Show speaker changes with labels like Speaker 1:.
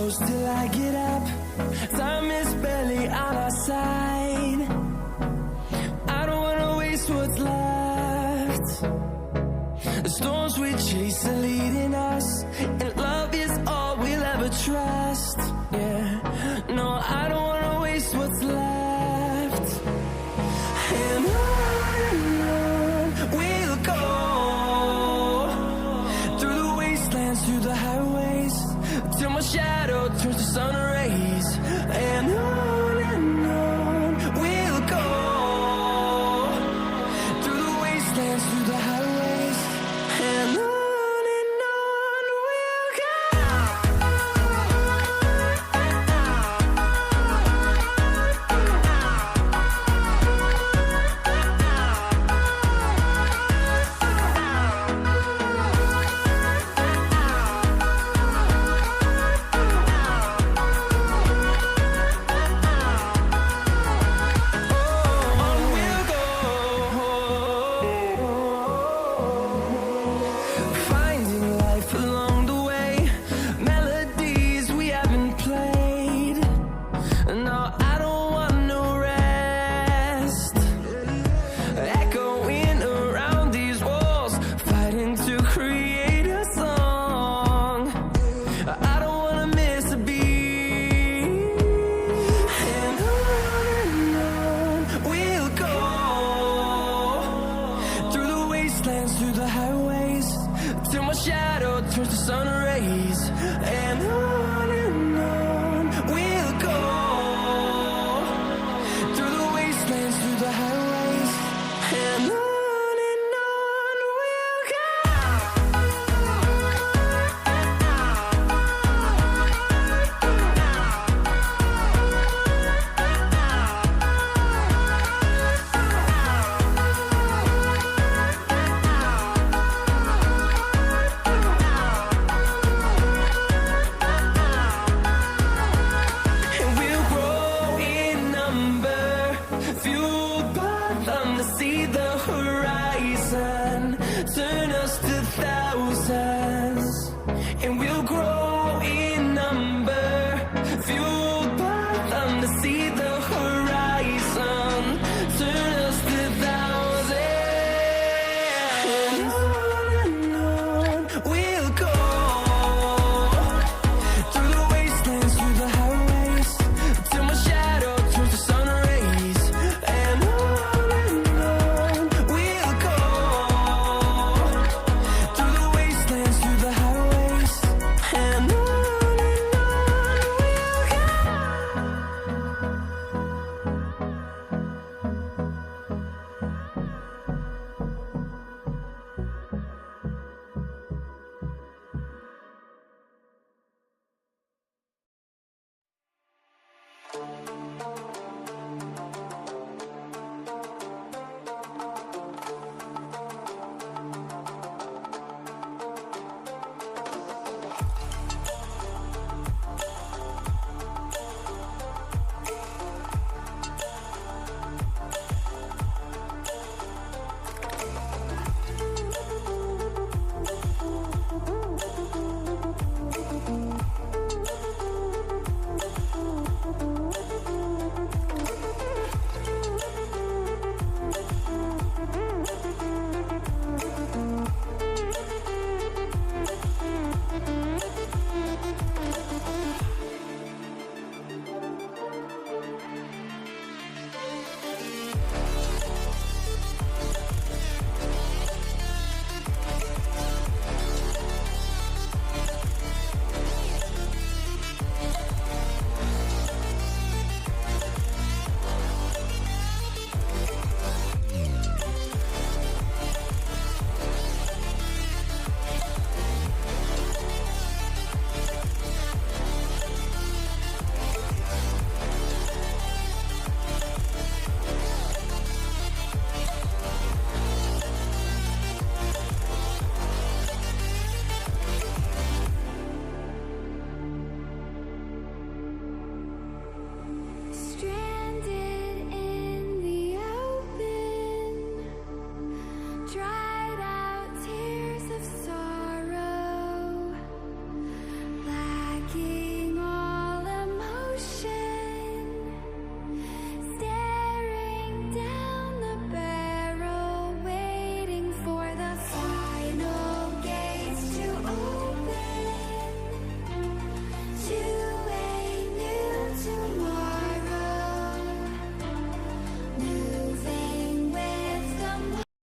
Speaker 1: close till I get up. Time is barely on our side. I don't wanna waste what's left. The storms we chase are leading us, and love is all we'll ever trust. Yeah, no, I don't wanna waste what's left. And on we'll go, through the wastelands, through the highways, till my shadow turns to sun rays. And on we'll go, through the wastelands, through the highways, and on we'll go. Finding life along the way, melodies we haven't played. No, I